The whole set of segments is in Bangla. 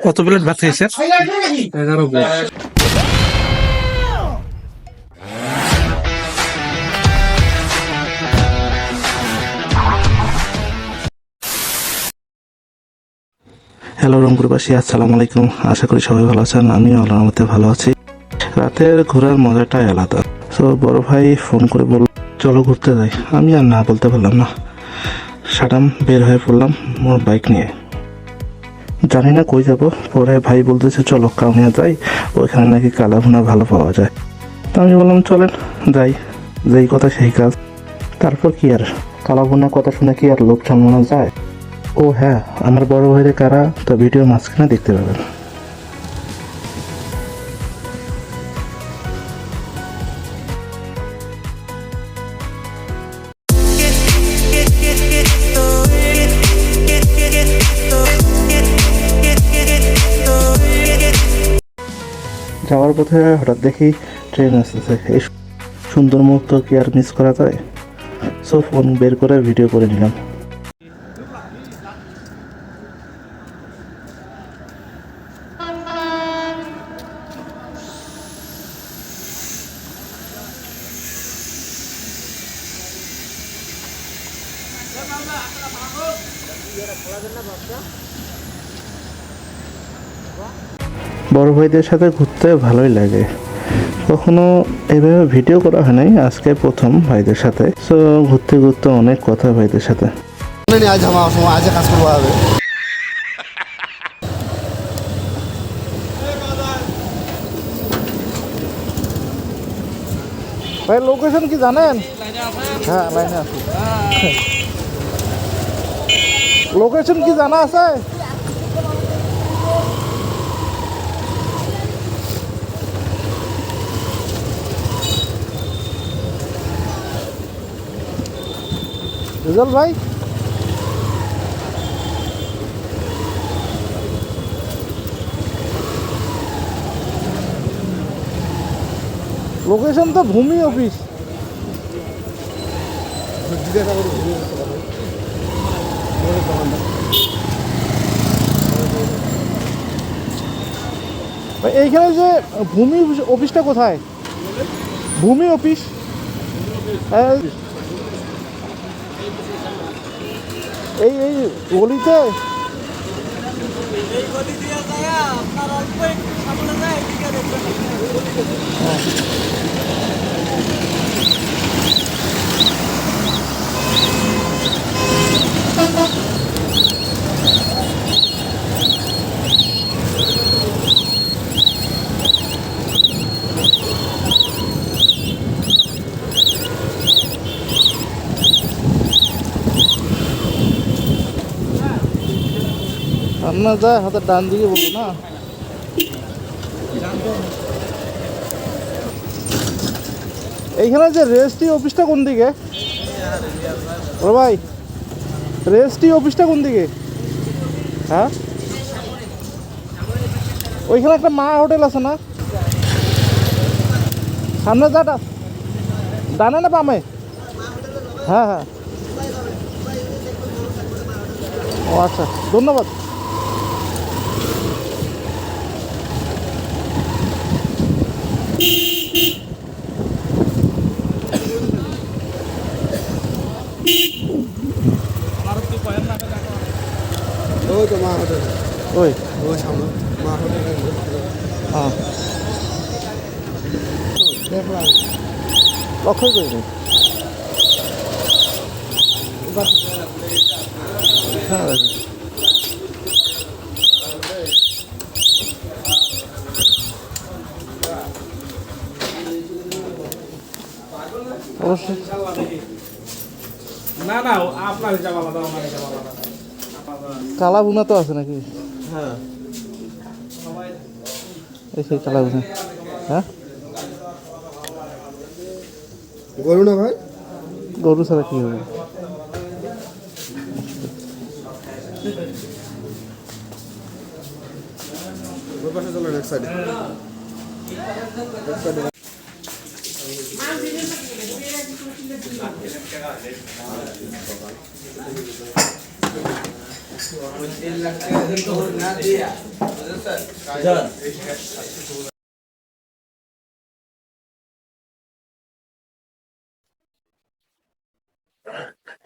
কত প্লেট ভাত খাইছে? 11 প্লেট। হ্যালো রংপুরবাসী, আসসালামু আলাইকুম। আশা করি সবাই ভালো আছেন। আমিও আল্লাহর রহমতে ভালো আছি। রাতের ঘোরার মজাটাই আলাদা। তো বড় ভাই ফোন করে বলল চলো ঘুরতে যাই। আমি আর না বলতে পারলাম না। সাডাম বের হয়ে পড়লাম মোর বাইক নিয়ে। জানি না কই যাব। পরে ভাই বলতেছে চলো কাউনিয়া যাই, ওইখানে নাকি কালা ভুনা ভালো পাওয়া যায়। তো আমি বললাম চলেন যাই, যেই কথা সেই কাজ। তারপর কি আর, কালা ভুনার কথা শুনে কি আর লোক সামলানো যায়? ও হ্যাঁ, আমার বড় ভাইদের কারা তো ভিডিও মাঝখানে দেখতে পাবেন। যাওয়ার পথে হঠাৎ দেখি ট্রেন আসতেছে। এই সুন্দর মুহূর্ত কি আর মিস করা যায়? সো ফোন বের করে ভিডিও করে নিলাম। বড় ভাইদের সাথে ঘুরতে ভালোই লাগে। কখনো এভাবে ভিডিও করা হয় নাই, আজকে প্রথম ভাইদের সাথে। সো ঘুরতে ঘুরতে অনেক কথা ভাইদের সাথে। আজ আমার সময় আজ কাজ করবো হবে। ভাই লোকেশন কি জানেন? হ্যাঁ লাইনে আছি। লোকেশন কি জানা আছে? রেজাল ভাই লোকেশন তো ভূমি অফিস। এইখানে যে ভূমি অফিসটা কোথায়? ভূমি অফিস এই এই গলিতে। সামনে যায় হাতের ডান দিকে বলবো না। এইখানে যে রেজিস্ট্রি অফিসটা কোন দিকে? ও ভাই রেজিস্ট্রি অফিসটা কোন দিকে? হ্যাঁ ওইখানে একটা মা হোটেল আছে না? সামনে যাটা ডানে না বামে? হ্যাঁ হ্যাঁ, ও আচ্ছা, ধন্যবাদ। ওই তো মা হোটেল, ওই ওই সামনে মা হোটেল। হ্যাঁ লক্ষ্যই করিনি। হ্যাঁ অবশ্যই। না না, আপনার হিসাব আলাদা, আমার হিসাব আলাদা। কালা ভুনা তো আছে নাকি? হ্যাঁ এই সেই কালা ভুনা। হ্যাঁ গরু না ভাই, গরু ছাড়া কি হবে? ওই পাশে চলেন এক সাইডে।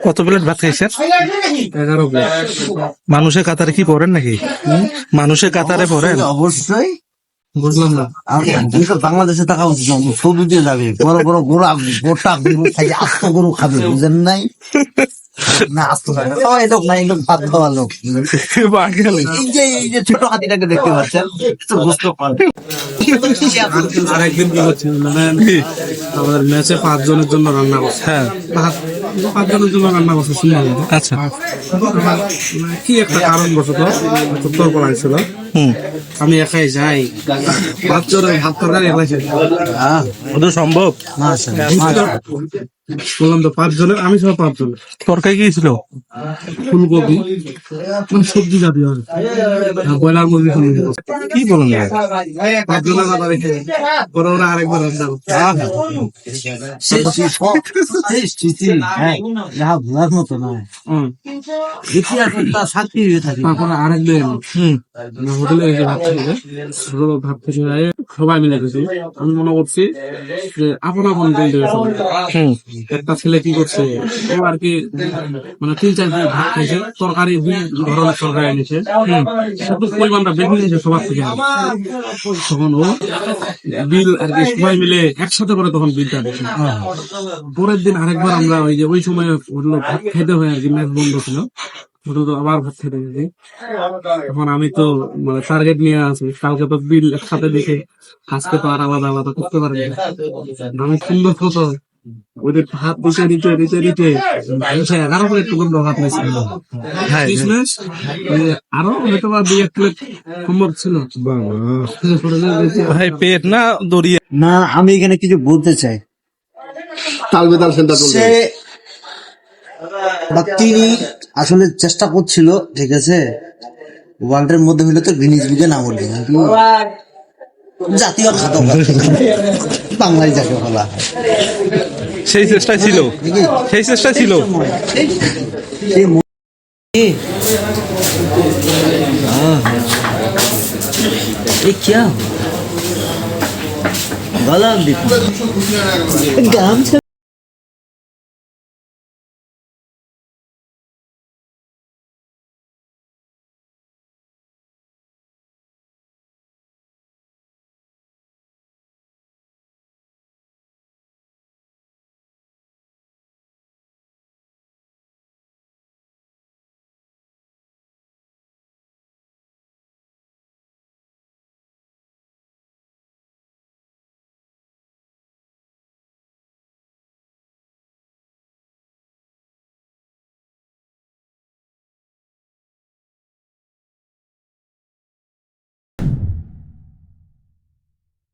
কত প্লেট ভাত খাইছেন? 11 প্লেট। মানুষের কাতারে কি পড়েন নাকি? মানুষের কাতারে পড়েন? অবশ্যই বুঝলাম না। বাংলাদেশে থাকা উচিত না, সৌদিতে যাবে বড় বড় গোটা গরু খাই, আস্ত গরু খাবে, বুঝেন নাই? না আস্ত খাবে না, সবাই লোক নাই, লোক ভাত খাওয়া লোক। এই যে ছোট হাতিটাকে দেখতে পাচ্ছেন, তো বুঝতে পারবেন। আর একদিন কি করছে জানেন? আমাদের ম্যাচে 5 জনের জন্য রান্না করছে। হ্যাঁ, 5 জনের জন্য রান্না করছে, শুনলাম তো। আচ্ছা। মানে কি একটা কারণ বসত উত্তর করা ছিল। হুম, আমি একাই যাই, 5 জনের ভাত তরকারি একাই খাই। ওটা সম্ভব? বললাম তো 5 জনের, আমি সব 5 জনের। তরকারি কি ছিল? ফুলকপি মানে সবজি জাতীয় আর কি। ব্রয়লার মুরগি ফুলকপি। কি বলেন না? 5 জনের কথা রেখে পরে ওরা আরেকবার রান্না করছে। ভোলার মতো নয়, হুম। ইতিহাসের তার সাক্ষী হয়ে থাকে। তারপরে আরেকদিন হোটেলে এসে ভাত খেয়ে ভাত খেতে যায়, সবাই মিলে গেছি। আমি মনে করছি যে আপন আপন দিল দেবে সবাই। হুম, একটা ছেলে কি করছে, ও আর কি মানে 3-4 দিন ভাত খাইছে, তরকারি 2 ধরনের তরকারি এনেছে, শুধু পরিমাণটা বেশি নিয়েছে সবার থেকে। তখন ও বিল আর কি সবাই মিলে একসাথে করে তখন বিলটা দিচ্ছে। পরের দিন আরেকবার আমরা ওই সময় হোটেলে ভাত খেতে হয় আর কি, ম্যাচ বন্ধ ছিল, হোটেল তো আবার ভাত খেতে গেছি। এখন আমি তো মানে টার্গেট নিয়ে আছি, কালকে তো বিল একসাথে দিকে, আজকে তো আর আলাদা আলাদা করতে পারি না। আমি সুন্দর মতো ওদের ভাত দিতে 11 প্লেট পর্যন্ত ভাত নিয়েছি। হ্যাঁ, কিশমিশ, আরো হয়তো বা 2-1 প্লেট সম্ভব ছিল। ভাই পেট না দড়িয়ে? না, আমি এখানে কিছু বলতে চাই। তাল বেতাল সেন্টার সে বা তিনি আসলে চেষ্টা করছিল, ঠিক আছে, ওয়ার্ল্ডের মধ্যে হইলে তো গিনিস বুকে নাম উঠবে, কিন্তু জাতীয় খাদ্য বাংলায় যাকে বলা হয়, সেই চেষ্টায় ছিল, সেই চেষ্টায় ছিল। ये क्या गला गाम